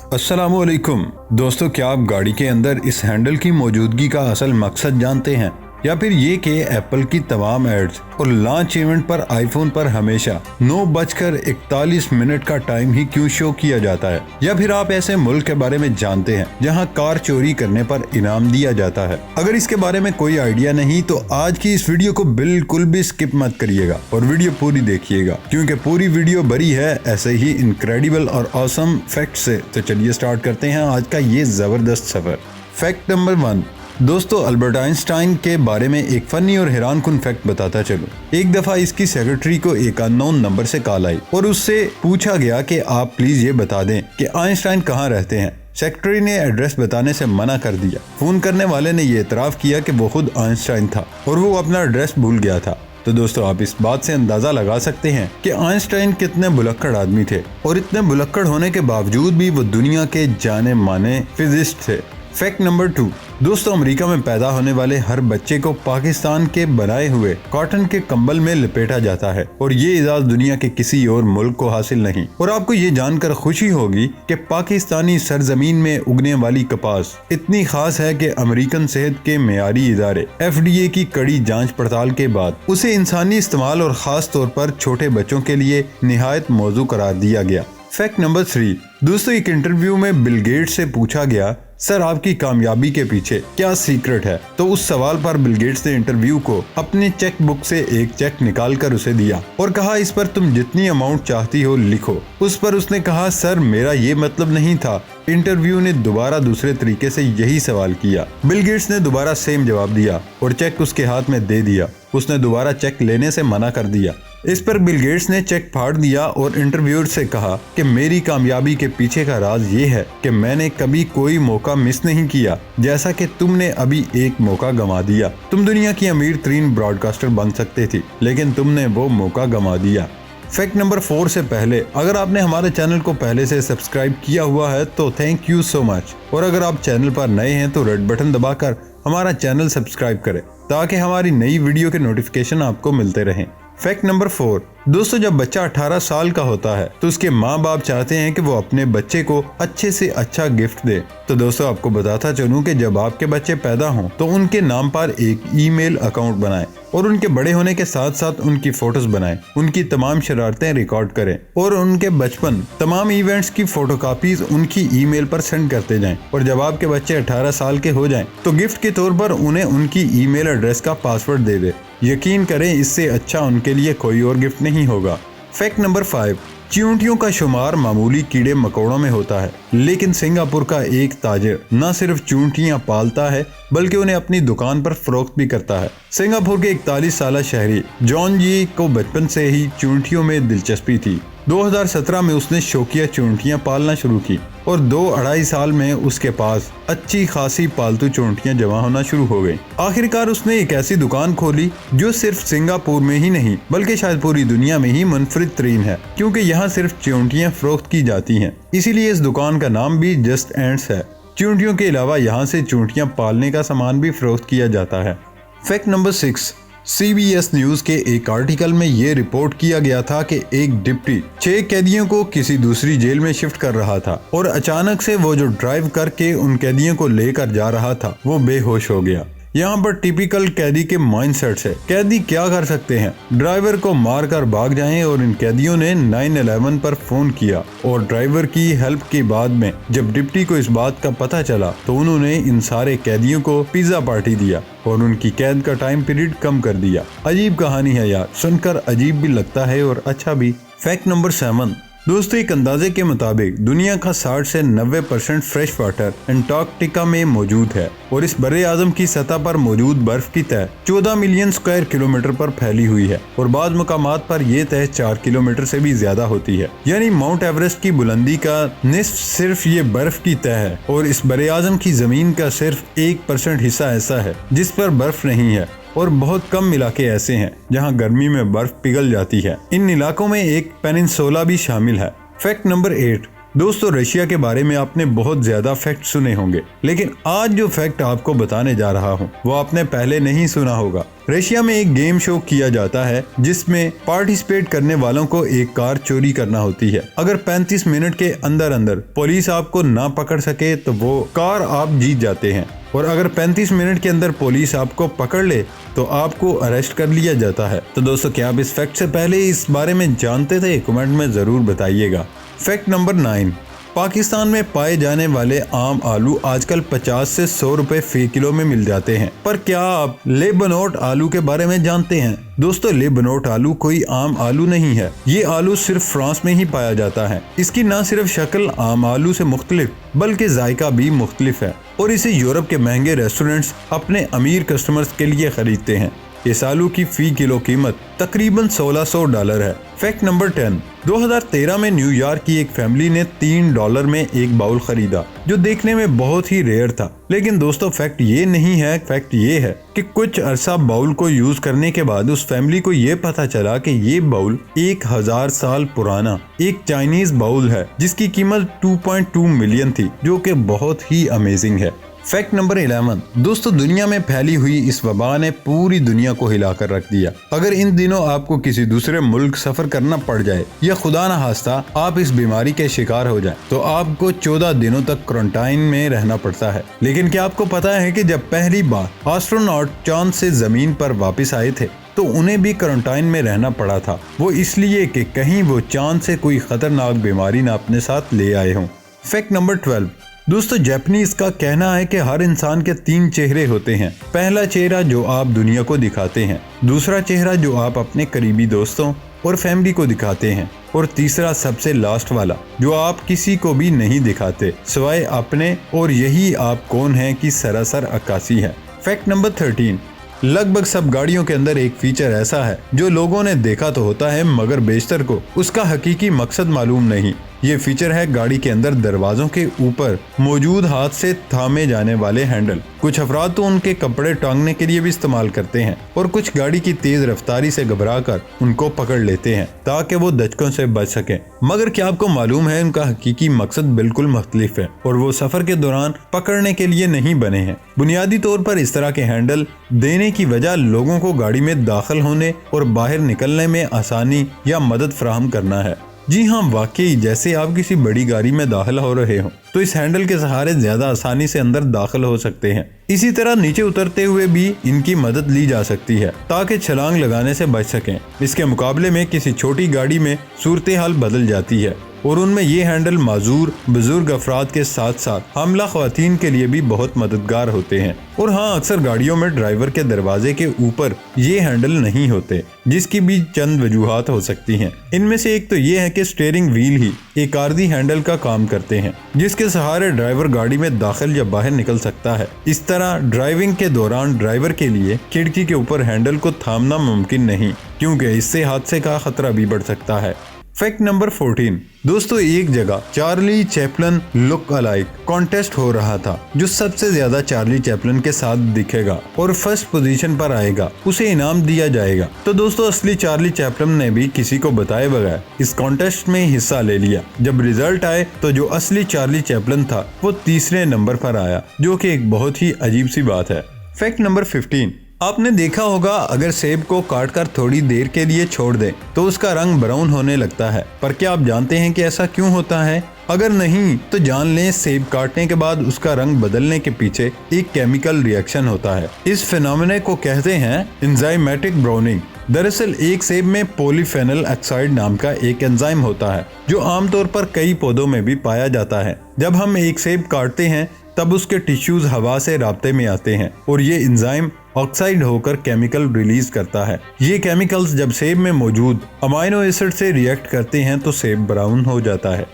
अस्सलामुअलैकुम दोस्तों, क्या आप गाड़ी के अंदर इस हैंडल की मौजूदगी का असल मकसद जानते हैं, या फिर ये कि एप्पल की तमाम एड्स और लॉन्च इवेंट पर आईफोन पर हमेशा 9:41 का टाइम ही क्यों शो किया जाता है? या फिर आप ऐसे मुल्क के बारे में जानते हैं जहां कार चोरी करने पर इनाम दिया जाता है? अगर इसके बारे में कोई आइडिया नहीं तो आज की इस वीडियो को बिल्कुल भी स्किप मत करिएगा और वीडियो पूरी देखिएगा, क्योंकि पूरी वीडियो भरी है ऐसे ही इनक्रेडिबल और ऑसम फैक्ट से। तो चलिए स्टार्ट करते हैं आज का ये जबरदस्त सफर। फैक्ट नंबर 1 दोस्तों, अल्बर्ट आइंस्टाइन के बारे में एक फनी और हैरानकुन फैक्ट बताता चलो। एक दफा इसकी सेक्रेटरी को एक अननोन नंबर से कॉल आई और उससे पूछा गया कि आप प्लीज ये बता दें कि आइंस्टाइन कहाँ रहते हैं। सेक्रेटरी ने एड्रेस बताने से मना कर दिया। फोन करने वाले ने ये इतराफ किया कि वो खुद आइंस्टाइन था और वो अपना एड्रेस भूल गया था। तो दोस्तों, आप इस बात से अंदाजा लगा सकते हैं कि आइंस्टाइन कितने भुलक्कड़ आदमी थे, और इतने भुलक्कड़ होने के बावजूद भी वो दुनिया के जाने माने फिजिस्ट थे। फैक्ट नंबर 2 दोस्तों, अमेरिका में पैदा होने वाले हर बच्चे को पाकिस्तान के बनाए हुए कॉटन के कंबल में लपेटा जाता है, और ये इजाज़त दुनिया के किसी और मुल्क को हासिल नहीं। और आपको ये जानकर खुशी होगी कि पाकिस्तानी सरजमीन में उगने वाली कपास इतनी खास है कि अमेरिकन सेहत के मेयारी इदारे FDA की कड़ी जांच पड़ताल के बाद उसे इंसानी इस्तेमाल और खास तौर पर छोटे बच्चों के लिए निहायत मौजू करार दिया गया। फैक्ट नंबर 3 दोस्तों, एक इंटरव्यू में बिल गेट्स से पूछा गया, सर आपकी कामयाबी के पीछे क्या सीक्रेट है? तो उस सवाल पर बिल गेट्स ने इंटरव्यू को अपनी चेक बुक से एक चेक निकालकर उसे दिया और कहा, इस पर तुम जितनी अमाउंट चाहती हो लिखो। उस पर उसने कहा, सर मेरा ये मतलब नहीं था। इंटरव्यू ने दोबारा दूसरे तरीके से यही सवाल किया। बिल गेट्स ने दोबारा सेम जवाब दिया और चेक उसके हाथ में दे दिया। उसने दोबारा चेक लेने से मना कर दिया। इस पर बिल गेट्स ने चेक फाड़ दिया और इंटरव्यूअर से कहा कि मेरी कामयाबी के पीछे का राज ये है कि मैंने कभी कोई मौका मिस नहीं किया, जैसा कि तुमने अभी एक मौका गंवा दिया। तुम दुनिया की अमीर तरीन ब्रॉडकास्टर बन सकते थे, लेकिन तुमने वो मौका गंवा दिया। फैक्ट नंबर 4 से पहले अगर आपने हमारे चैनल को पहले से सब्सक्राइब किया हुआ है तो थैंक यू सो मच, और अगर आप चैनल पर नए हैं तो रेड बटन दबाकर हमारा चैनल सब्सक्राइब करें ताकि हमारी नई वीडियो के नोटिफिकेशन आपको मिलते रहें। फैक्ट नंबर 4 दोस्तों, जब बच्चा 18 साल का होता है तो उसके माँ बाप चाहते हैं कि वो अपने बच्चे को अच्छे से अच्छा गिफ्ट दे। तो दोस्तों, आपको बताता चलूं कि जब आपके बच्चे पैदा हों तो उनके नाम पर एक ईमेल अकाउंट बनाएं और उनके बड़े होने के साथ साथ उनकी फोटोज बनाएं, उनकी तमाम शरारतें रिकॉर्ड करें और उनके बचपन तमाम इवेंट्स की फोटोकॉपीज उनकी ईमेल पर सेंड करते जाएं। और जब आपके बच्चे 18 साल के हो जाएं तो गिफ्ट के तौर पर उन्हें उनकी ईमेल एड्रेस का पासवर्ड दे दे। यकीन करें, इससे अच्छा उनके लिए कोई और गिफ्ट नहीं होगा। फैक्ट नंबर 5 चींटियों का शुमार मामूली कीड़े मकोड़ों में होता है, लेकिन सिंगापुर का एक ताजिर न सिर्फ चींटियां पालता है बल्कि उन्हें अपनी दुकान पर फरोख्त भी करता है। सिंगापुर के 41 साल शहरी जॉन जी को बचपन से ही चींटियों में दिलचस्पी थी। 2017 में उसने शौकिया चींटियां पालना शुरू की और 2-2.5 साल में उसके पास अच्छी खासी पालतू चींटियां जमा होना शुरू हो गई। आखिरकार उसने एक ऐसी दुकान खोली जो सिर्फ सिंगापुर में ही नहीं बल्कि शायद पूरी दुनिया में ही मुनफरिद तरीन है, क्योंकि यहाँ सिर्फ चींटियां फरोख्त की जाती हैं। इसीलिए इस दुकान का नाम भी जस्ट एंड्स है। चींटियों के अलावा यहाँ से चींटियां पालने का सामान भी फरोख्त किया जाता है। फैक्ट नंबर 6 CBS न्यूज के एक आर्टिकल में ये रिपोर्ट किया गया था कि एक डिप्टी 6 कैदियों को किसी दूसरी जेल में शिफ्ट कर रहा था और अचानक से वो जो ड्राइव करके उन कैदियों को लेकर जा रहा था वो बेहोश हो गया। यहाँ पर टिपिकल कैदी के माइंडसेट से कैदी क्या कर सकते हैं, ड्राइवर को मारकर भाग जाएं, और इन कैदियों ने 911 पर फोन किया और ड्राइवर की हेल्प के बाद में जब डिप्टी को इस बात का पता चला तो उन्होंने इन सारे कैदियों को पिज्जा पार्टी दिया और उनकी कैद का टाइम पीरियड कम कर दिया। अजीब कहानी है यार, सुनकर अजीब भी लगता है और अच्छा भी। फैक्ट नंबर 7 दोस्तों, एक अंदाजे के मुताबिक दुनिया का 60 से 90% फ्रेश वाटर एंटार्कटिका में मौजूद है और इस बर्रे आज़म की सतह पर मौजूद बर्फ की तह 14 मिलियन स्क्वायर किलोमीटर पर फैली हुई है और बाज़ मुकामात पर यह तह 4 किलोमीटर से भी ज्यादा होती है। यानी माउंट एवरेस्ट की बुलंदी का निस्फ सिर्फ ये बर्फ की तह है, और इस बर्रे आज़म की जमीन का सिर्फ 1% हिस्सा ऐसा है जिस पर बर्फ नहीं है, और बहुत कम इलाके ऐसे हैं जहां गर्मी में बर्फ पिघल जाती है। इन इलाकों में एक पेनिनसुला भी शामिल है। फैक्ट नंबर 8 दोस्तों रशिया के बारे में आपने बहुत ज्यादा फैक्ट सुने होंगे, लेकिन आज जो फैक्ट आपको बताने जा रहा हूँ वो आपने पहले नहीं सुना होगा। रशिया में एक गेम शो किया जाता है जिसमें पार्टिसिपेट करने वालों को एक कार चोरी करना होती है। अगर 35 मिनट के अंदर अंदर पुलिस आपको ना पकड़ सके तो वो कार आप जीत जाते हैं, और अगर 35 मिनट के अंदर पुलिस आपको पकड़ ले तो आपको अरेस्ट कर लिया जाता है। तो दोस्तों क्या आप इस फैक्ट से पहले इस बारे में जानते थे? कमेंट में जरूर बताइएगा। फैक्ट नंबर 9, पाकिस्तान में पाए जाने वाले आम आलू आजकल 50 से 100 रुपए फी किलो में मिल जाते हैं। पर क्या आप लेबनोट आलू के बारे में जानते हैं? दोस्तों लेबनोट आलू कोई आम आलू नहीं है, ये आलू सिर्फ फ्रांस में ही पाया जाता है। इसकी न सिर्फ शक्ल आम आलू से मुख्तलिफ बल्कि जायका भी मुख्तलिफ है, और इसे यूरोप के महंगे रेस्टोरेंट्स अपने अमीर कस्टमर्स के लिए खरीदते हैं। इस आलू की फी किलो कीमत तकरीबन $1600 है। फैक्ट नंबर 10, 2013 में न्यूयॉर्क की एक फैमिली ने $3 में एक बाउल खरीदा जो देखने में बहुत ही रेयर था। लेकिन दोस्तों फैक्ट ये नहीं है, फैक्ट ये है कि कुछ अरसा बाउल को यूज करने के बाद उस फैमिली को ये पता चला कि ये बाउल 1000 साल पुराना एक चाइनीज बाउल है जिसकी कीमत 2.2 मिलियन थी, जो कि बहुत ही अमेजिंग है। फैक्ट नंबर 11, दोस्तों दुनिया में फैली हुई इस वबा ने पूरी दुनिया को हिलाकर रख दिया। अगर इन दिनों आपको किसी दूसरे मुल्क सफर करना पड़ जाए या खुदा न खास्ता आप इस बीमारी के शिकार हो जाएं, तो आपको 14 दिनों तक क्वारंटाइन में रहना पड़ता है। लेकिन क्या आपको पता है कि जब पहली बार एस्ट्रोनॉट चांद से जमीन पर वापस आए थे तो उन्हें भी क्वारंटाइन में रहना पड़ा था, वो इसलिए कि कहीं वो चांद से कोई खतरनाक बीमारी न अपने साथ ले आए हों। फैक्ट नंबर 12, दोस्तों जापानीज का कहना है कि हर इंसान के 3 चेहरे होते हैं। पहला चेहरा जो आप दुनिया को दिखाते हैं, दूसरा चेहरा जो आप अपने करीबी दोस्तों और फैमिली को दिखाते हैं, और तीसरा सबसे लास्ट वाला जो आप किसी को भी नहीं दिखाते सिवाय अपने, और यही आप कौन हैं की सरासर अक्कासी है। फैक्ट नंबर 13, लगभग सब गाड़ियों के अंदर एक फीचर ऐसा है जो लोगों ने देखा तो होता है मगर बेशतर को उसका हकीकी मकसद मालूम नहीं। ये फीचर है गाड़ी के अंदर दरवाजों के ऊपर मौजूद हाथ से थामे जाने वाले हैंडल। कुछ अफराद तो उनके कपड़े टांगने के लिए भी इस्तेमाल करते हैं, और कुछ गाड़ी की तेज रफ्तारी से घबराकर उनको पकड़ लेते हैं ताकि वो दचकों से बच सकें। मगर क्या आपको मालूम है उनका हकीकी मकसद बिल्कुल मुख्तलिफ है, और वो सफर के दौरान पकड़ने के लिए नहीं बने हैं। बुनियादी तौर पर इस तरह के हैंडल देने की वजह लोगों को गाड़ी में दाखिल होने और बाहर निकलने में आसानी या मदद फराहम करना है। जी हाँ, वाकई जैसे आप किसी बड़ी गाड़ी में दाखिल हो रहे हो तो इस हैंडल के सहारे ज्यादा आसानी से अंदर दाखिल हो सकते हैं। इसी तरह नीचे उतरते हुए भी इनकी मदद ली जा सकती है ताकि छलांग लगाने से बच सकें। इसके मुकाबले में किसी छोटी गाड़ी में सूरत हाल बदल जाती है, और उनमें ये हैंडल माजूर बुजुर्ग अफराद के साथ साथ हमला ख्वातीन के लिए भी बहुत मददगार होते हैं। और हाँ, अक्सर गाड़ियों में ड्राइवर के दरवाजे के ऊपर ये हैंडल नहीं होते, जिसकी भी चंद वजूहात हो सकती हैं। इनमें से एक तो ये है कि स्टीयरिंग व्हील ही एक आर्दी हैंडल का काम करते हैं जिसके सहारे ड्राइवर गाड़ी में दाखिल या बाहर निकल सकता है। इस तरह ड्राइविंग के दौरान ड्राइवर के लिए खिड़की के ऊपर हैंडल को थामना मुमकिन नहीं, क्योंकि इससे हादसे का खतरा भी बढ़ सकता है। फैक्ट नंबर 14, दोस्तों एक जगह Charlie Chaplin look alike contest हो रहा था। जो सबसे ज्यादा चार्ली चैपलन के साथ दिखेगा और फर्स्ट पोजीशन पर आएगा उसे इनाम दिया जाएगा। तो दोस्तों असली चार्ली चैपलन ने भी किसी को बताए बगैर इस कॉन्टेस्ट में हिस्सा ले लिया। जब रिजल्ट आए तो जो असली चार्ली चैपलन था वो तीसरे नंबर पर आया, जो कि एक बहुत ही अजीब सी बात है। फैक्ट नंबर 15, आपने देखा होगा अगर सेब को काटकर थोड़ी देर के लिए छोड़ दें तो उसका रंग ब्राउन होने लगता है। पर क्या आप जानते हैं कि ऐसा क्यों होता है? अगर नहीं तो जान लें सेब काटने के बाद उसका रंग बदलने के पीछे एक केमिकल रिएक्शन होता है। इस फिनोमेना को कहते हैं एंजाइमेटिक ब्राउनिंग। दरअसल एक सेब में पॉलीफेनल ऑक्साइड नाम का एक एंजाइम होता है जो आमतौर पर कई पौधों में भी पाया जाता है। जब हम एक सेब काटते हैं तब उसके टिश्यूज हवा से राब्ते में आते हैं और ये एंजाइम ऑक्साइड होकर केमिकल रिलीज करता है। ये केमिकल्स जब सेब में मौजूद अमाइनो एसिड से रिएक्ट करते हैं तो सेब ब्राउन हो जाता है।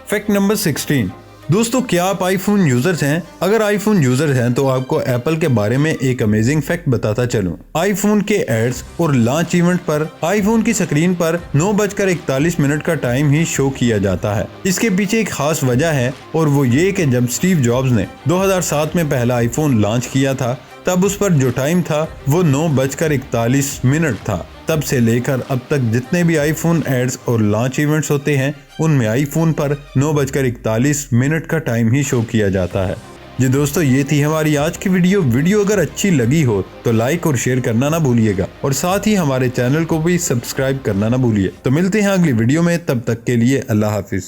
फैक्ट नंबर 16, दोस्तों क्या आप आईफोन यूजर्स हैं? अगर आईफोन यूजर्स हैं तो आपको एप्पल के बारे में एक अमेजिंग फैक्ट बताता चलूं। आईफोन के एड्स और लॉन्च इवेंट पर आईफोन की स्क्रीन पर 9:41 का टाइम ही शो किया जाता है। इसके पीछे एक खास वजह है और वो ये कि जब स्टीव जॉब्स ने 2007 में पहला आईफोन लॉन्च किया था तब उस पर जो टाइम था वो 9:41 था। तब से लेकर अब तक जितने भी आईफोन एड्स और लॉन्च इवेंट्स होते हैं उनमें आईफोन पर 9:41 का टाइम ही शो किया जाता है। जी दोस्तों, ये थी हमारी आज की वीडियो अगर अच्छी लगी हो तो लाइक और शेयर करना ना भूलिएगा और साथ ही हमारे चैनल को भी सब्सक्राइब करना ना भूलिए। तो मिलते हैं अगली वीडियो में, तब तक के लिए अल्लाह हाफिज।